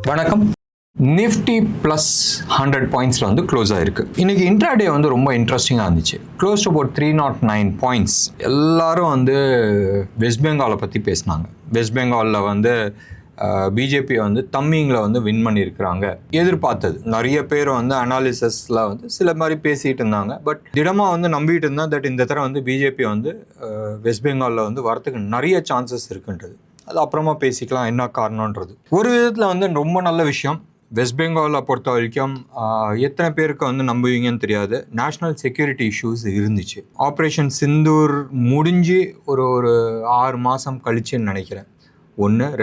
வணக்கம். Nifty plus 100 பாயிண்ட்ஸில் வந்து close ஆகிருக்கு. இன்றைக்கி இன்ட்ராடே வந்து ரொம்ப இன்ட்ரெஸ்டிங்காக இருந்துச்சு. Close to about 309 points. எல்லாரும் வந்து வெஸ்ட் பெங்காலை பற்றி பேசினாங்க. வெஸ்ட் பெங்காலில் வந்து பிஜேபி வந்து தம்மிங்கில் வந்து வின் பண்ணியிருக்கிறாங்க. எதிர்பார்த்தது நிறைய பேர் வந்து அனாலிசிஸில் வந்து சில மாதிரி பேசிகிட்டு இருந்தாங்க. பட் திடமாக வந்து நம்பிட்டு இருந்தால் தட் இந்த தடவை வந்து பிஜேபி வந்து வெஸ்ட் பெங்காலில் வந்து வரத்துக்கு நிறைய சான்சஸ் இருக்குன்றது. அது அப்புறமா பேசிக்கலாம் என்ன காரணன்றது. ஒரு விதத்தில் வந்து ரொம்ப நல்ல விஷயம். வெஸ்ட் பெங்காலை பொறுத்த வரைக்கும் எத்தனை பேருக்கு வந்து நம்புவீங்கன்னு தெரியாது, நேஷ்னல் செக்யூரிட்டி இஷ்யூஸ் இருந்துச்சு. ஆப்ரேஷன் சிந்தூர் முடிஞ்சு ஒரு 6 மாதம் கழிச்சுன்னு நினைக்கிறேன்.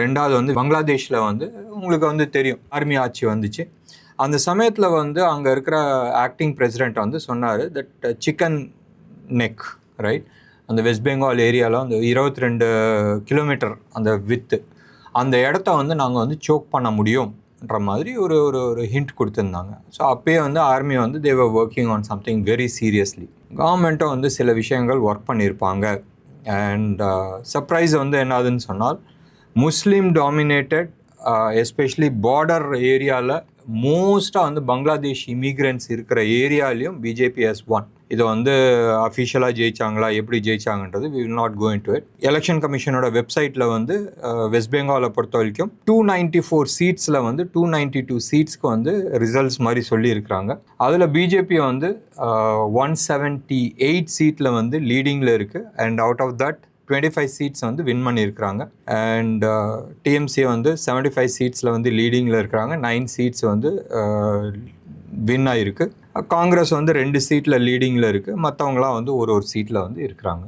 ரெண்டாவது வந்து பங்களாதேஷில் வந்து உங்களுக்கு வந்து தெரியும் ஆர்மி ஆட்சி வந்துச்சு. அந்த சமயத்தில் வந்து அங்கே இருக்கிற ஆக்டிங் பிரசிடெண்ட் வந்து சொன்னார் தட் சிக்கன் நெக் ரைட், அந்த வெஸ்ட் பெங்கால் ஏரியாவில் அந்த 22 கிலோமீட்டர் அந்த வித்து அந்த இடத்த வந்து நாங்கள் வந்து சோக் பண்ண முடியும்ன்ற மாதிரி ஒரு ஹிண்ட் கொடுத்துருந்தாங்க. ஸோ அப்போயே வந்து ஆர்மி வந்து they were working on something very seriously. கவர்மெண்ட்டும் வந்து சில விஷயங்கள் ஒர்க் பண்ணியிருப்பாங்க. அண்ட் சர்ப்ரைஸ் வந்து என்னதுன்னு சொன்னால், முஸ்லீம் டாமினேட்டட் எஸ்பெஷலி பார்டர் ஏரியாவில் மோஸ்ட்டாக வந்து பங்களாதேஷ் இமிக்ரெண்ட்ஸ் இருக்கிற ஏரியாலையும் பிஜேபி ஹஸ் ஒன். இதை வந்து அஃபிஷியலாக ஜெயிச்சாங்களா, எப்படி ஜெயிச்சாங்கன்றது we will not go into it. Election கமிஷனோட வெப்சைட்டில் வந்து வெஸ்ட் பெங்காலை பொறுத்த வரைக்கும் 294 சீட்ஸில் வந்து 292 சீட்ஸ்க்கு வந்து ரிசல்ட்ஸ் மாதிரி சொல்லியிருக்கிறாங்க. அதில் பிஜேபி வந்து 178 சீட்டில் வந்து லீடிங்கில் இருக்குது. And out of that 25 seats வந்து வின் பண்ணியிருக்கிறாங்க. அண்ட் டிஎம்சி வந்து 75 சீட்ஸில் வந்து லீடிங்கில் இருக்கிறாங்க. 9 சீட்ஸ் வந்து வின் ஆகிருக்கு. காங்கிரஸ் வந்து 2 சீட்டில் லீடிங்கில் இருக்குது. மற்றவங்களாம் வந்து ஒரு சீட்டில் வந்து இருக்கிறாங்க.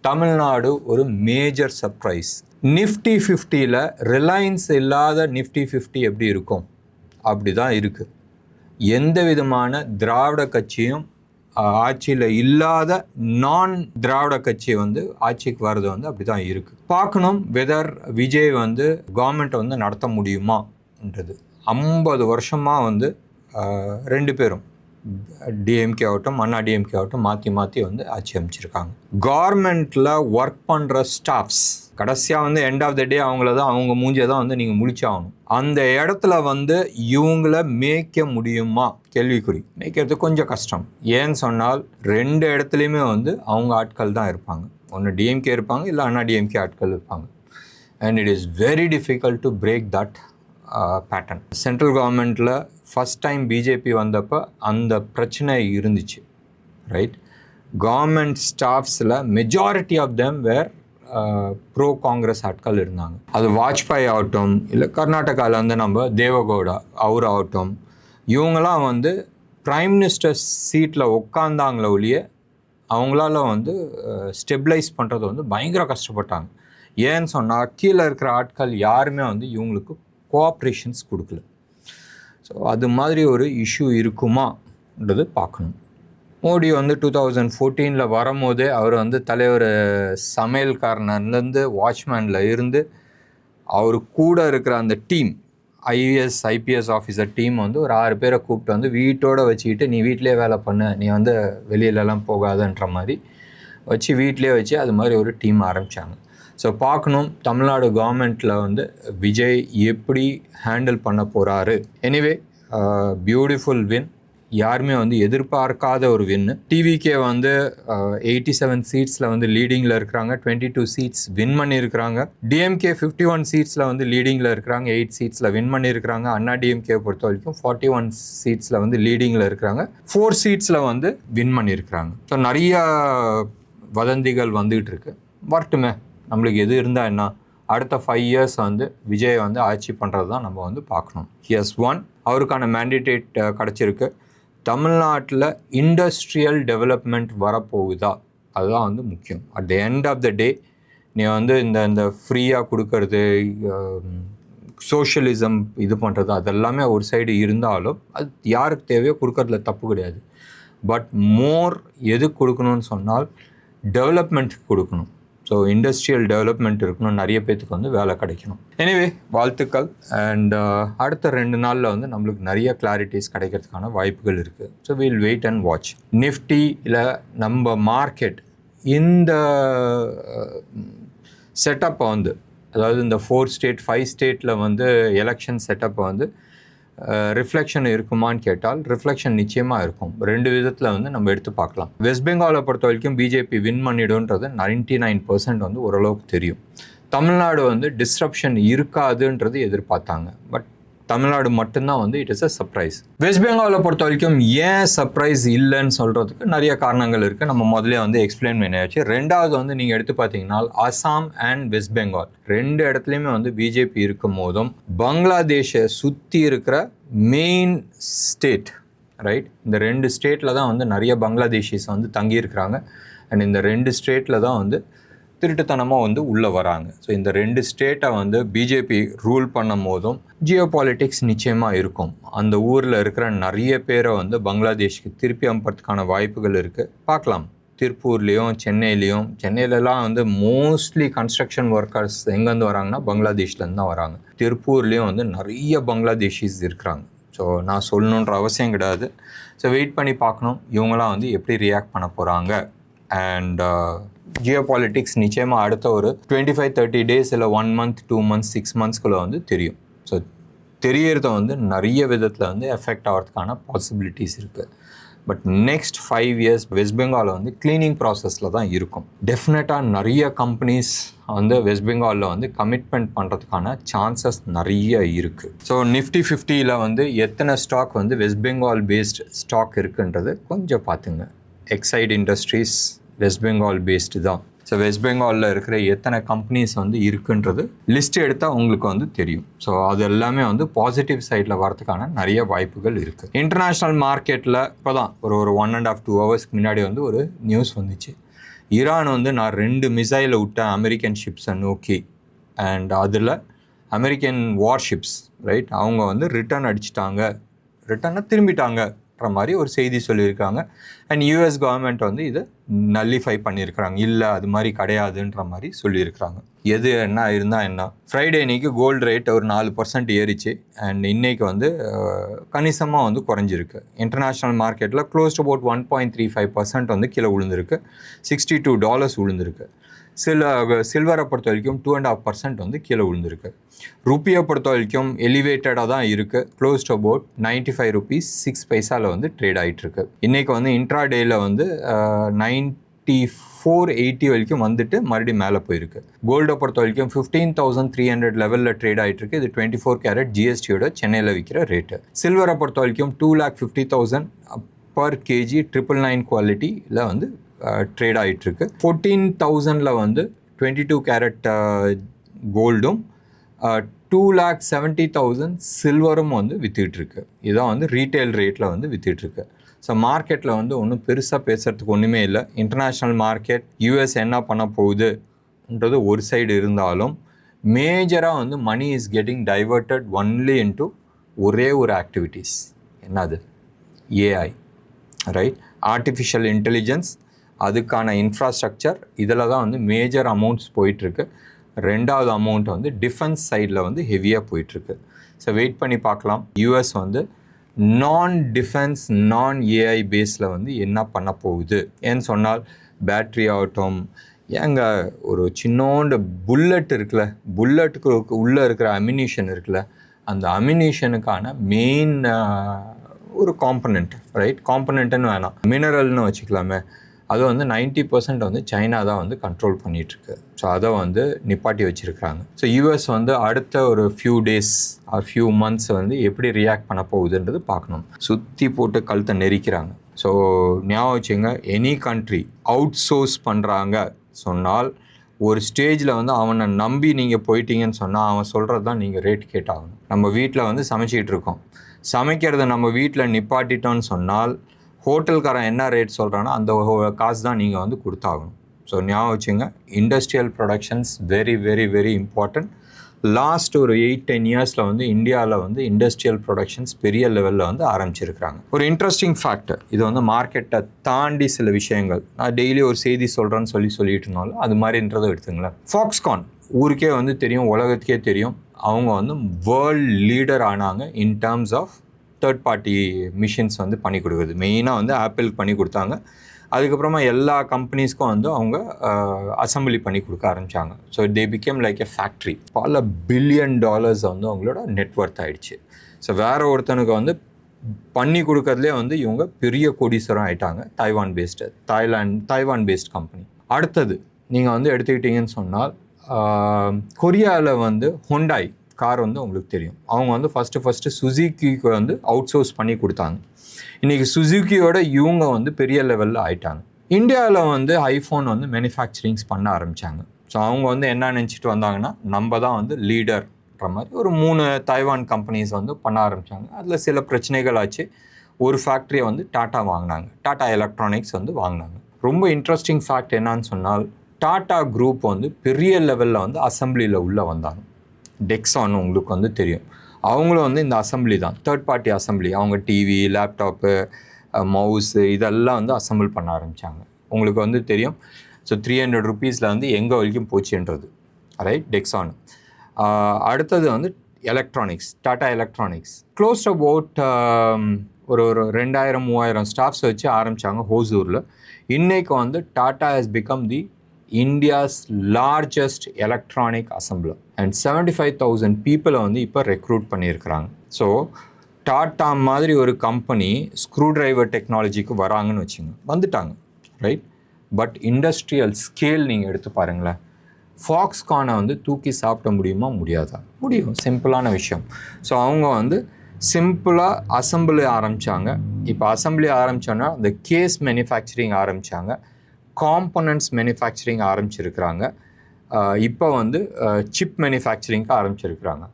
தமிழ்நாடு ஒரு மேஜர் சர்ப்ரைஸ். நிஃப்டி 50ல் ரிலையன்ஸ் இல்லாத நிஃப்டி 50 எப்படி இருக்கும் அப்படி தான் இருக்குது. எந்த விதமான திராவிட கட்சியும் ஆட்சியில் இல்லாத நான் திராவிட கட்சி வந்து ஆட்சிக்கு வர்றது வந்து அப்படி தான் இருக்குது. பார்க்கணும் வெதர் விஜய் வந்து கவர்மெண்ட்டை வந்து நடத்த முடியுமான்றது. 50 வருஷமாக வந்து 2 பேரும் டிஎம்கே ஆகட்டும் அண்ணா டிஎம்கே ஆகட்டும் மாற்றி வந்து ஆட்சி அமைச்சிருக்காங்க. கவர்மெண்ட்டில் ஒர்க் பண்ணுற ஸ்டாஃப்ஸ் கடைசியாக வந்து எண்ட் ஆஃப் த டே அவங்க மூஞ்சியை தான் வந்து நீங்கள் முடிச்சாகணும். அந்த இடத்துல வந்து இவங்கள மேய்க்க முடியுமா கேள்விக்குறி. மேய்க்கிறது கொஞ்சம் கஷ்டம். ஏன்னு சொன்னால் 2 இடத்துலையுமே வந்து அவங்க ஆட்கள் தான் இருப்பாங்க. ஒன்று டிஎம்கே இருப்பாங்க, இல்லை அண்ணா டிஎம்கே ஆட்கள் இருப்பாங்க. And it is very difficult to break that pattern. Central கவர்மெண்ட்டில் ஃபஸ்ட் டைம் பிஜேபி வந்தப்போ அந்த பிரச்சனை இருந்துச்சு ரைட். கவர்மெண்ட் ஸ்டாஃப்ஸில் majority of them were pro Congress ஆட்கள் இருந்தாங்க. அது வாஜ்பாய் ஆகட்டும், இல்லை கர்நாடகாவில் வந்து நம்ம தேவகவுடா அவர் ஆகட்டும், இவங்களாம் வந்து ப்ரைம் மினிஸ்டர் சீட்டில் உட்காந்தாங்களே ஒழிய அவங்களால வந்து ஸ்டெபிளைஸ் பண்ணுறது வந்து பயங்கர கஷ்டப்பட்டாங்க. ஏன்னு சொன்னால் கீழே இருக்கிற ஆட்கள் யாருமே வந்து இவங்களுக்கு கோஆப்ரேஷன்ஸ் கொடுக்கல. ஸோ அது மாதிரி ஒரு இஷ்யூ இருக்குமான்றது பார்க்கணும். மோடி வந்து 2014 வரும்போதே அவர் வந்து தலைவர் சமையல்காரன்லேருந்து வாட்ச்மேனில் இருந்து அவர் கூட இருக்கிற அந்த team IAS IPS officer team வந்து ஒரு 6 பேரை கூப்பிட்டு வந்து வீட்டோடு வச்சுக்கிட்டு நீ வீட்டிலே வேலை பண்ணு, நீ வந்து வெளியிலலாம் போகாதன்ற மாதிரி வச்சு வீட்டிலே வச்சு அது மாதிரி ஒரு டீம் ஆரம்பித்தாங்க. ஸோ பார்க்கணும் தமிழ்நாடு கவர்மெண்ட்டில் வந்து விஜய் எப்படி ஹேண்டில் பண்ண போகிறாரு. Anyway beautiful win. யாருமே வந்து எதிர்பார்க்காத ஒரு வின்னு. டிவிகே வந்து 87 சீட்ஸில் வந்து லீடிங்கில் இருக்கிறாங்க. 22 சீட்ஸ் வின் பண்ணியிருக்கிறாங்க. டிஎம்கே 51 சீட்ஸில் வந்து லீடிங்கில் இருக்கிறாங்க. 8 சீட்ஸில் வின் பண்ணியிருக்கிறாங்க. அண்ணா டிஎம்கே பொறுத்த வரைக்கும் 41 சீட்ஸில் வந்து லீடிங்கில் இருக்கிறாங்க. 4 சீட்ஸில் வந்து வின் பண்ணியிருக்கிறாங்க. ஸோ நிறையா வதந்திகள் வந்துகிட்டு இருக்கு. வரட்டுமே, நம்மளுக்கு எது இருந்தால் என்ன, அடுத்த 5 இயர்ஸ் வந்து விஜய் வந்து ஆட்சி பண்ணுறது தான் நம்ம வந்து பார்க்கணும். எஸ் ஒன் அவருக்கான மேண்டிடேட் கிடச்சிருக்கு. தமிழ்நாட்டில் இண்டஸ்ட்ரியல் டெவலப்மெண்ட் வரப்போகுதா அதுதான் வந்து முக்கியம். At the end of the day நீ வந்து இந்த ஃப்ரீயாக கொடுக்கறது, சோஷியலிசம் இது பண்ணுறது அதெல்லாமே ஒரு சைடு இருந்தாலும் அது யாருக்கு தேவையோ கொடுக்கறதுல தப்பு கிடையாது. பட் மோர் எது கொடுக்கணும்னு சொன்னால் டெவலப்மெண்ட் கொடுக்கணும். ஸோ இண்டஸ்ட்ரியல் டெவலப்மெண்ட் இருக்கணும், நிறைய பேத்துக்கு வந்து வேலை கிடைக்கணும். எனிவே வாழ்த்துக்கள். அண்ட் அடுத்த 2 நாளில் வந்து நம்மளுக்கு நிறைய கிளாரிட்டிஸ் கிடைக்கிறதுக்கான வாய்ப்புகள் இருக்குது. So will wait and watch. நிஃப்டியில் நம்ம மார்க்கெட் இந்த செட்டப்பை வந்து அதாவது இந்த 4 ஸ்டேட் 5 ஸ்டேட்டில் வந்து எலெக்ஷன் செட்டப்பை வந்து ரிஃப்ளெக்ஷன் இருக்குமான்னு கேட்டால் ரிஃப்ளெக்ஷன் நிச்சயமாக இருக்கும். 2 விதத்தில் வந்து நம்ம எடுத்து பார்க்கலாம். வெஸ்ட் பெங்காலை பொறுத்த வரைக்கும் பிஜேபி வின் பண்ணிடுன்றது 99% வந்து ஓரளவுக்கு தெரியும். தமிழ்நாடு வந்து டிஸ்ரப்ஷன் இருக்காதுன்றது எதிர்பார்த்தாங்க. பட் தமிழ்நாடு மட்டும்தான் வந்து it is a surprise. West பெங்காலை பொறுத்த வரைக்கும் ஏன் சர்ப்ரைஸ் இல்லைன்னு சொல்கிறதுக்கு நிறைய காரணங்கள் இருக்குது. நம்ம முதல்ல வந்து எக்ஸ்பிளைன் பண்ணியாச்சு. ரெண்டாவது வந்து நீங்கள் எடுத்து பார்த்தீங்கன்னா அசாம் அண்ட் வெஸ்ட் பெங்கால் 2 இடத்துலையுமே வந்து பிஜேபி இருக்கும் போதும் பங்களாதேஷை சுற்றி இருக்கிற மெயின் ஸ்டேட் ரைட், இந்த 2 ஸ்டேட்டில் தான் வந்து நிறைய பங்களாதேஷிஸ் வந்து தங்கியிருக்கிறாங்க. அண்ட் இந்த 2 ஸ்டேட்டில் தான் வந்து திருட்டுத்தனமாக வந்து உள்ளே வராங்க. ஸோ இந்த 2 ஸ்டேட்டை வந்து பிஜேபி ரூல் பண்ணும் போதும் ஜியோ பாலிட்டிக்ஸ் நிச்சயமாக இருக்கும். அந்த ஊரில் இருக்கிற நிறைய பேரை வந்து பங்களாதேஷ்க்கு திருப்பி அனுப்புறதுக்கான வாய்ப்புகள் இருக்குது. பார்க்கலாம். திருப்பூர்லேயும் சென்னையிலலாம் வந்து மோஸ்ட்லி கன்ஸ்ட்ரக்ஷன் ஒர்க்கர்ஸ் எங்கேருந்து வராங்கன்னா பங்களாதேஷ்லேருந்து தான் வராங்க. திருப்பூர்லேயும் வந்து நிறைய பங்களாதேஷிஸ் இருக்கிறாங்க. ஸோ நான் சொல்லணுன்ற அவசியம் கிடையாது. ஸோ வெயிட் பண்ணி பார்க்கணும் இவங்களாம் வந்து எப்படி ரியாக்ட் பண்ண போகிறாங்க. அண்ட் ஜியோ பாலிட்டிக்ஸ் நிச்சயமாக அடுத்த ஒரு 25-30 டேஸ் இல்லை 1 month 2 months 6 monthsக்குள்ளே வந்து தெரியும். ஸோ தெரியறத வந்து நிறைய விதத்தில் வந்து எஃபெக்ட் ஆகிறதுக்கான பாசிபிலிட்டிஸ் இருக்குது. பட் நெக்ஸ்ட் 5 years வெஸ்ட் பெங்காலில் வந்து க்ளீனிங் ப்ராசஸில் தான் இருக்கும். டெஃபினட்டாக நிறைய கம்பெனிஸ் வந்து வெஸ்ட் பெங்காலில் வந்து கமிட்மெண்ட் பண்ணுறதுக்கான சான்சஸ் நிறைய இருக்குது. ஸோ நிஃப்டி 50ல் வந்து எத்தனை ஸ்டாக் வந்து வெஸ்ட் பெங்கால் பேஸ்டு ஸ்டாக் இருக்குன்றது கொஞ்சம் பார்த்துங்க. Excite industries west Bengal based தான். ஸோ வெஸ்ட் பெங்காலில் இருக்கிற எத்தனை கம்பெனிஸ் வந்து இருக்குன்றது லிஸ்ட் எடுத்தால் உங்களுக்கு வந்து தெரியும். ஸோ அது எல்லாமே வந்து பாசிட்டிவ் சைடில் வரதுக்கான நிறைய வாய்ப்புகள் இருக்குது. இன்டர்நேஷ்னல் மார்க்கெட்டில் இப்போ தான் ஒரு 1.5-2 hours முன்னாடி வந்து ஒரு நியூஸ் வந்துச்சு. ஈரான் வந்து நான் 2 மிசைலை விட்டேன் அமெரிக்கன் ஷிப்ஸை நோக்கி. அண்ட் அதில் அமெரிக்கன் வார்ஷிப்ஸ் ரைட் அவங்க வந்து ரிட்டர்னை திரும்பிட்டாங்கன்ற மாதிரி ஒரு செய்தி சொல்லியிருக்காங்க. அண்ட் யூஎஸ் கவர்மெண்ட் வந்து இதை நல்லிஃபை பண்ணியிருக்கிறாங்க. இல்லை அது மாதிரி கிடையாதுன்ற மாதிரி சொல்லியிருக்கிறாங்க. எது என்ன இருந்தால் என்ன. ஃப்ரைடே இன்னைக்கு கோல்டு ரேட் ஒரு 4% ஏறிச்சு. அண்ட் இன்னைக்கு வந்து கணிசமாக வந்து குறைஞ்சிருக்கு. இன்டர்நேஷ்னல் மார்க்கெட்டில் க்ளோஸ் டு அபவுட் 1.35% வந்து கீழே விழுந்திருக்கு. $62 விழுந்திருக்கு. சில்வரை பொறுத்த வரைக்கும் 2.5% வந்து கீழே விழுந்திருக்கு. ருப்பியை பொறுத்த வரைக்கும் எலிவேட்டடாக தான் இருக்குது. க்ளோஸ் டு அபவுட் 95 rupees 6 பைசாவில் வந்து ட்ரேட் ஆகிட்டுருக்கு. இன்றைக்கி வந்து இன்ட்ராடேயில் வந்து 9480 வரைக்கும் வந்துட்டு மறுபடியும் மேலே போயிருக்கு. கோல்டை பொறுத்த வரைக்கும் 15,300 லெவலில் ட்ரேட் ஆகிட்டுருக்கு. இது 24 கேரட் ஜிஎஸ்டியோட சென்னையில் விற்கிற ரேட்டு. சில்வரை பொறுத்த வரைக்கும் 2,50,000 per kg 999 குவாலிட்டியில் வந்து ட்ரேட் ஆகிட்டுருக்கு. 14,000 வந்து 22 கேரட் கோல்டும் 2,70,000 சில்வரும் வந்து விற்றுட்டுருக்கு. இதான் வந்து ரீட்டைல் ரேட்டில் வந்து விற்றுட்டுருக்கு. ஸோ மார்க்கெட்டில் வந்து ஒன்றும் பெருசாக பேசுகிறதுக்கு ஒன்றுமே இல்லை. இன்டர்நேஷ்னல் மார்க்கெட் யூஎஸ் என்ன பண்ண போகுதுன்றது ஒரு சைடு இருந்தாலும் மேஜராக வந்து money is getting diverted only into ஒரே ஒரு ஆக்டிவிட்டீஸ். என்னது? ஏஐ ரைட், ஆர்டிஃபிஷியல் இன்டெலிஜென்ஸ், அதுக்கான இன்ஃப்ராஸ்ட்ரக்சர், இதில் தான் வந்து மேஜர் அமௌண்ட்ஸ் போயிட்டுருக்கு. 2வது அமௌண்ட் வந்து டிஃபென்ஸ் சைடில் வந்து ஹெவியாக போயிட்டுருக்கு. ஸோ வெயிட் பண்ணி பார்க்கலாம் யூஎஸ் வந்து நான் டிஃபென்ஸ் நான் ஏஐ பேஸில் வந்து என்ன பண்ண போகுது. ஏன்னு சொன்னால் பேட்ரி ஆகட்டும், ஏங்க ஒரு சின்னோண்டு புல்லட் இருக்குல்ல, புல்லட்டுக்கு உள்ளே இருக்கிற அம்யூனிஷன் இருக்குல்ல, அந்த அம்யூனிஷனுக்கான மெயின் ஒரு காம்பனண்ட் ரைட், காம்பனண்ட்டுன்னு வேணாம் மினரல்னு வச்சுக்கலாமே, அது வந்து 90% வந்து சைனா தான் வந்து கண்ட்ரோல் பண்ணிகிட்ருக்கு. ஸோ அதை வந்து நிப்பாட்டி வச்சுருக்காங்க. ஸோ யூஎஸ் வந்து அடுத்த ஒரு few days or few months வந்து எப்படி ரியாக்ட் பண்ண போகுதுன்றது பார்க்கணும். சுற்றி போட்டு கழுத்தை நெரிக்கிறாங்க. ஸோ ஞாபகம் வச்சுங்க, எனி கண்ட்ரி அவுட் சோர்ஸ் பண்ணுறாங்க சொன்னால் ஒரு ஸ்டேஜில் வந்து அவனை நம்பி நீங்கள் போயிட்டீங்கன்னு சொன்னால் அவன் சொல்கிறது தான் நீங்கள் ரேட் கேட்டாகணும். நம்ம வீட்டில் வந்து சமைச்சிக்கிட்டு இருக்கோம், சமைக்கிறத நம்ம வீட்டில் நிப்பாட்டிட்டோன்னு சொன்னால் ஹோட்டல்காரன் என்ன ரேட் சொல்கிறானோ அந்த காசு தான் நீங்கள் வந்து கொடுத்தாகணும். ஸோ ஞாபகம் வச்சுங்க, industrial productions very very very important. Last ஒரு 8-10 இயர்ஸில் வந்து இந்தியாவில் வந்து இண்டஸ்ட்ரியல் ப்ரொடக்ஷன்ஸ் பெரிய லெவலில் வந்து ஆரம்பிச்சிருக்கிறாங்க. ஒரு இன்ட்ரெஸ்டிங் ஃபேக்டர், இது வந்து மார்க்கெட்டை தாண்டி சில விஷயங்கள் நான் டெய்லி ஒரு செய்தி சொல்கிறேன்னு சொல்லிட்டு இருந்தாலும் அது மாதிரின்றதை எடுத்துங்களேன். ஃபாக்ஸ்கான் ஊருக்கே வந்து தெரியும், உலகத்துக்கே தெரியும், அவங்க வந்து வேர்ல்ட் லீடர் ஆனாங்க in terms of third party machines வந்து பண்ணி கொடுக்குறது. மெயினாக வந்து ஆப்பிளுக்கு பண்ணி கொடுத்தாங்க. அதுக்கப்புறமா எல்லா கம்பெனிஸ்க்கும் வந்து அவங்க அசம்பிளி பண்ணி கொடுக்க ஆரம்பித்தாங்க. So they became like a factory. பல $பில்லியன் வந்து அவங்களோட நெட்ஒர்த் ஆகிடுச்சு. ஸோ வேறு ஒருத்தனுக்கு வந்து பண்ணி கொடுக்கறதுலே வந்து இவங்க பெரிய கோடீஸ்வரம் ஆகிட்டாங்க. Taiwan based company. அடுத்தது நீங்கள் வந்து எடுத்துக்கிட்டிங்கன்னு சொன்னால் கொரியாவில் வந்து ஹுண்டாய் கார் வந்து உங்களுக்கு தெரியும். அவங்க வந்து ஃபஸ்ட்டு சுசுகிக்கு வந்து அவுட் சோர்ஸ் பண்ணி கொடுத்தாங்க. இன்றைக்கி சுசுகியோட இவங்க வந்து பெரிய லெவலில் ஆயிட்டாங்க. இந்தியாவில் வந்து ஐஃபோன் வந்து மேனுஃபேக்சரிங்ஸ் பண்ண ஆரம்பித்தாங்க. ஸோ அவங்க வந்து என்ன நினச்சிட்டு வந்தாங்கன்னா நம்ம தான் வந்து லீடர்ன்ற மாதிரி ஒரு 3 தைவான் கம்பெனிஸ் வந்து பண்ண ஆரம்பித்தாங்க. அதில் சில பிரச்சனைகள் ஆச்சு. ஒரு ஃபேக்ட்ரியை வந்து டாட்டா வாங்கினாங்க. டாட்டா எலக்ட்ரானிக்ஸ் வந்து வாங்கினாங்க. ரொம்ப இன்ட்ரெஸ்டிங் ஃபேக்ட் என்னன்னு சொன்னால் டாட்டா குரூப் வந்து பெரிய லெவலில் வந்து அசம்பிளியில் உள்ளே வந்தாங்க. டெக்ஸான் உங்களுக்கு வந்து தெரியும். அவங்களும் வந்து இந்த அசம்பிளி தான், தேர்ட் பார்ட்டி அசம்பிளி. அவங்க டிவி, லேப்டாப்பு, மவுஸு இதெல்லாம் வந்து அசம்பிள் பண்ண ஆரம்பித்தாங்க. உங்களுக்கு வந்து தெரியும். ஸோ $300 வந்து எங்கே வரைக்கும் போச்சுன்றது, ரைட்? டெக்ஸான். அடுத்தது வந்து electronics, tata electronics. Close about ஒரு 2000-3000 ஸ்டாஃப்ஸ் வச்சு ஆரம்பித்தாங்க ஹோசூரில். இன்றைக்கு வந்து tata has become the India's largest electronic assembler and 75,000 பீப்புளை வந்து இப்போ ரெக்ரூட் பண்ணியிருக்கிறாங்க. ஸோ டாட்டா மாதிரி ஒரு கம்பெனி ஸ்க்ரூ டிரைவர் டெக்னாலஜிக்கு வராங்கன்னு வச்சுங்க, வந்துட்டாங்க, ரைட்? பட் இண்டஸ்ட்ரியல் ஸ்கேல் நீங்கள் எடுத்து பாருங்களேன். ஃபாக்ஸ்கானை வந்து தூக்கி சாப்பிட முடியுமா? முடியாதா? முடியும். சிம்பிளான விஷயம். ஸோ அவங்க வந்து சிம்பிளாக அசம்பிளி ஆரம்பித்தாங்க. இப்போ அசம்பிளி ஆரம்பித்தோன்னா அந்த கேஸ் மேனுஃபேக்சரிங் ஆரம்பித்தாங்க, காம்பனன்ட்ஸ் மேனுஃபேக்சரிங் ஆரம்பிச்சிருக்கிறாங்க, இப்போ வந்து சிப் மேனுஃபேக்சரிங்க்கு ஆரம்பிச்சிருக்கிறாங்க.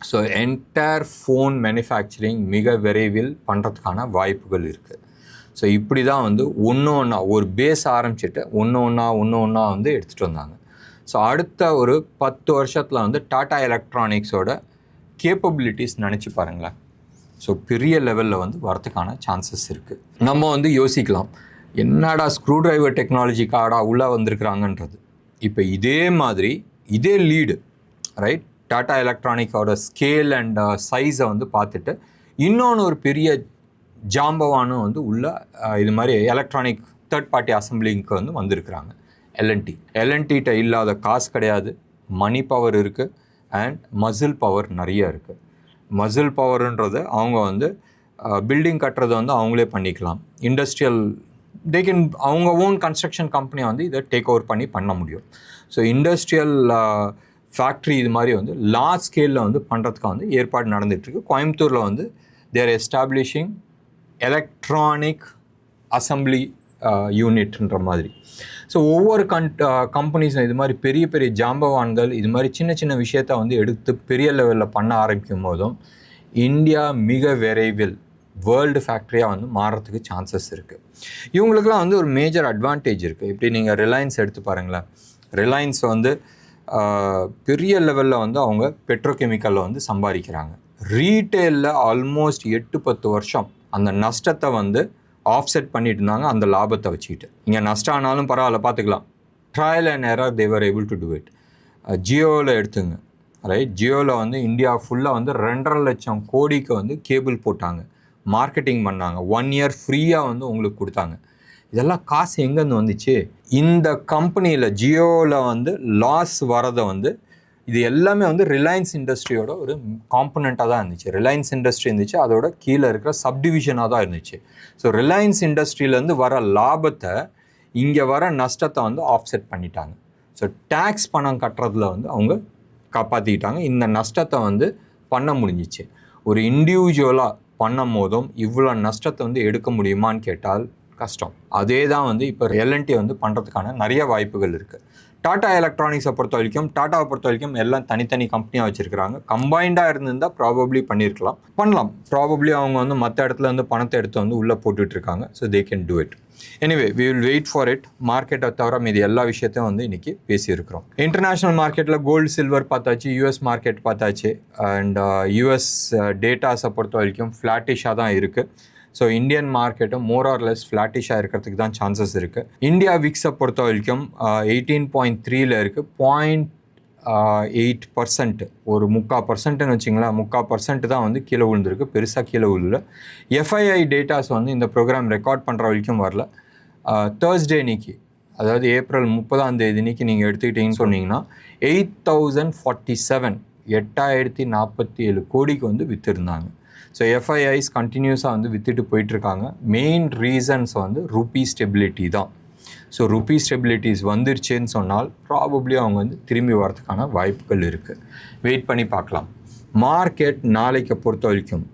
ஸோ என்டையர் ஃபோன் மேனுஃபேக்சரிங் மிக விரைவில் பண்ணுறதுக்கான வாய்ப்புகள் இருக்குது. ஸோ இப்படி தான் வந்து ஒன்று ஒன்றா ஒரு பேஸ் ஆரம்பிச்சுட்டு ஒன்று ஒன்றா வந்து எடுத்துகிட்டு வந்தாங்க. ஸோ அடுத்த ஒரு 10 வருஷத்தில் வந்து டாட்டா எலக்ட்ரானிக்ஸோட கேப்பபிலிட்டிஸ் நினச்சி பாருங்களேன். ஸோ பெரிய லெவலில் வந்து வரத்துக்கான சான்சஸ் இருக்குது. நம்ம வந்து யோசிக்கலாம், என்னடா ஸ்க்ரூ டிரைவர் டெக்னாலஜி கார்டா உள்ளே வந்திருக்கிறாங்கன்றது. இப்போ இதே மாதிரி இதே லீடு, ரைட்? டாட்டா எலக்ட்ரானிக்கோட ஸ்கேல் அண்ட் சைஸை வந்து பார்த்துட்டு இன்னொன்று ஒரு பெரிய ஜாம்பவானும் வந்து உள்ள இது மாதிரி எலக்ட்ரானிக் தேர்ட் பார்ட்டி அசம்பிளிங்க்கு வந்து வந்திருக்கிறாங்க. எல்என்டிகிட்ட இல்லாத காசு கிடையாது, மணி பவர் இருக்குது அண்ட் மசில் பவர் நிறைய இருக்குது. மசில் பவர்ன்றது அவங்க வந்து பில்டிங் கட்டுறது வந்து அவங்களே பண்ணிக்கலாம். இண்டஸ்ட்ரியல் அவங்க ஓன் கன்ஸ்ட்ரக்ஷன் கம்பெனியை வந்து இதை டேக் ஓவர் பண்ண முடியும். ஸோ இண்டஸ்ட்ரியல் ஃபேக்ட்ரி இது மாதிரி வந்து லார்ஜ் ஸ்கேலில் வந்து பண்ணுறதுக்காக வந்து ஏற்பாடு நடந்துகிட்ருக்கு. கோயம்புத்தூரில் வந்து தேர் எஸ்டாப்ளிஷிங் எலக்ட்ரானிக் அசம்பிளி யூனிட்ன்ற மாதிரி. ஸோ ஒவ்வொரு கம்பெனிஸும் இது மாதிரி பெரிய பெரிய ஜாம்பவான்கள் இது மாதிரி சின்ன சின்ன விஷயத்த வந்து எடுத்து பெரிய லெவலில் பண்ண ஆரம்பிக்கும் போதும் இந்தியா மிக விரைவில் வேர்ல்டு ஃபேக்ட்ரியாக வந்து மாறத்துக்கு சான்சஸ் இருக்குது. இவங்களுக்குலாம் வந்து ஒரு மேஜர் அட்வான்டேஜ் இருக்குது. இப்படி நீங்கள் ரிலையன்ஸ் எடுத்து பாருங்களேன். ரிலையன்ஸ் வந்து பெரிய லெவலில் வந்து அவங்க பெட்ரோகெமிக்கலில் வந்து சம்பாதிக்கிறாங்க. ரீட்டெயிலில் ஆல்மோஸ்ட் 8-10 வருஷம் அந்த நஷ்டத்தை வந்து ஆஃப்செட் பண்ணிட்டு இருந்தாங்க அந்த லாபத்தை வச்சுக்கிட்டு. இங்கே நஷ்டம் ஆனாலும் பரவாயில்ல பார்த்துக்கலாம், trial and error they were able to do it. ஜியோவில் எடுத்துங்க, ரைட்? ஜியோவில் வந்து இந்தியா ஃபுல்லாக வந்து 2.5 லட்சம் கோடிக்கு வந்து கேபிள் போட்டாங்க, மார்க்கெட்டிங் பண்ணாங்க, 1 இயர் ஃப்ரீயாக வந்து உங்களுக்கு கொடுத்தாங்க. இதெல்லாம் காசு எங்கேருந்து வந்துச்சு? இந்த கம்பெனியில் ஜியோவில் வந்து லாஸ் வரதை வந்து இது எல்லாமே வந்து ரிலையன்ஸ் இண்டஸ்ட்ரியோட ஒரு காம்பனண்ட்டாக தான் இருந்துச்சு. ரிலையன்ஸ் இண்டஸ்ட்ரி இருந்துச்சு, அதோட கீழே இருக்கிற சப்டிவிஷனாக தான் இருந்துச்சு. ஸோ ரிலையன்ஸ் இண்டஸ்ட்ரியிலேருந்து வர லாபத்தை இங்கே வர நஷ்டத்தை வந்து ஆஃப்செட் பண்ணிட்டாங்க. ஸோ டேக்ஸ் பணம் கட்டுறதுல வந்து அவங்க காப்பாற்றிக்கிட்டாங்க. இந்த நஷ்டத்தை வந்து பண்ண முடிஞ்சிச்சு. ஒரு இண்டிவிஜுவலாக பண்ணும் போதும் இவ்வளோ நஷ்டத்தை வந்து எடுக்க முடியுமான்னு கேட்டால் கஷ்டம். அதே தான் வந்து இப்போ எல்என்டி வந்து பண்ணுறதுக்கான நிறைய வாய்ப்புகள் இருக்குது. டாடா எலக்ட்ரானிக்ஸை பொறுத்த வரைக்கும் எல்லாம் தனித்தனி கம்பெனியாக வச்சுருக்கிறாங்க. கம்பைண்டாக இருந்திருந்தால் ப்ராபப்ளி பண்ணலாம். ப்ராபப்ளி அவங்க வந்து மற்ற இடத்துல வந்து பணத்தை எடுத்து வந்து உள்ளே போட்டுட்ருக்காங்க. So they can do it. Anyway we will wait for it. மார்க்கெட்டை தவிர மீது எல்லா விஷயத்தையும் வந்து இன்றைக்கி பேசியிருக்கிறோம். இன்டர்நேஷ்னல் மார்க்கெட்டில் கோல்டு சில்வர் பார்த்தாச்சு, யூஎஸ் மார்க்கெட் பார்த்தாச்சு. அண்ட் யூஎஸ் டேட்டாஸை பொறுத்த வரைக்கும் ஃப்ளாட்டிஷாக தான் இருக்குது. ஸோ இந்தியன் மார்க்கெட்டும் மோர் ஆர் லெஸ் ஃப்ளாட்டிஷாக இருக்கிறதுக்கு தான் சான்சஸ் இருக்குது. இந்தியா விக்ஸை பொறுத்த வரைக்கும் 18.3 இருக்குது. 0.8%, ஒரு 3/4%ன்னு வச்சிங்களேன். 3/4% தான் வந்து கீழே விழுந்திருக்கு, பெருசாக கீழே விழுல. எஃப்ஐஐ டேட்டாஸ் வந்து இந்த ப்ரோக்ராம் ரெக்கார்ட் பண்ணுற வரைக்கும் வரல. தேர்ஸ்டே அன்னைக்கு, அதாவது ஏப்ரல் 30 அன்னைக்கு நீங்கள் எடுத்துக்கிட்டீங்கன்னு சொன்னீங்கன்னா 8047 8047 கோடிக்கு வந்து விற்றுருந்தாங்க. ஸோ எஃப்ஐஐஸ் கண்டினியூஸாக வந்து விற்றுட்டு போயிட்டுருக்காங்க. மெயின் ரீசன்ஸ் வந்து ருப்பி ஸ்டெபிலிட்டி தான். ஸோ ருப்பி ஸ்டெபிலிட்டிஸ் வந்துருச்சுன்னு சொன்னால் ப்ராபப்ளி அவங்க வந்து திரும்பி வரதுக்கான வாய்ப்புகள் இருக்குது. வெயிட் பண்ணி பார்க்கலாம். மார்க்கெட் நாளைக்கு பொறுத்த வரைக்கும்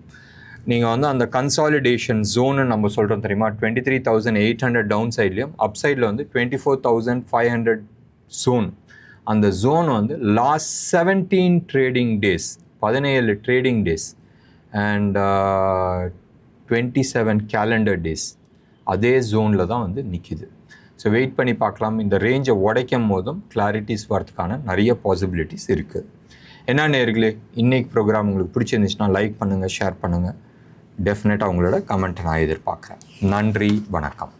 நீங்கள் வந்து அந்த கன்சாலிடேஷன் ஜோனு நம்ம சொல்கிறோம் தெரியுமா, 23,800 டவுன் சைட்லேயும் அப் சைடில் வந்து 24,500 ஜோன். அந்த ஜோன் வந்து last 17 trading days, 17 trading days and 27 calendar days அதே ஜோனில் தான் வந்து நிற்கிது. ஸோ வெயிட் பண்ணி பார்க்கலாம். இந்த ரேஞ்சை உடைக்கும் போதும் கிளாரிட்டிஸ் வரதுக்கான நிறைய பாசிபிலிட்டிஸ் இருக்குது. என்ன நேயர்களே, இன்றைக்கி ப்ரோக்ராம் உங்களுக்கு பிடிச்சிருந்துச்சுன்னா லைக் பண்ணுங்கள், ஷேர் பண்ணுங்கள். டெஃபினட்டாக உங்களோட கமெண்ட்டை நான் எதிர்பார்க்குறேன். நன்றி, வணக்கம்.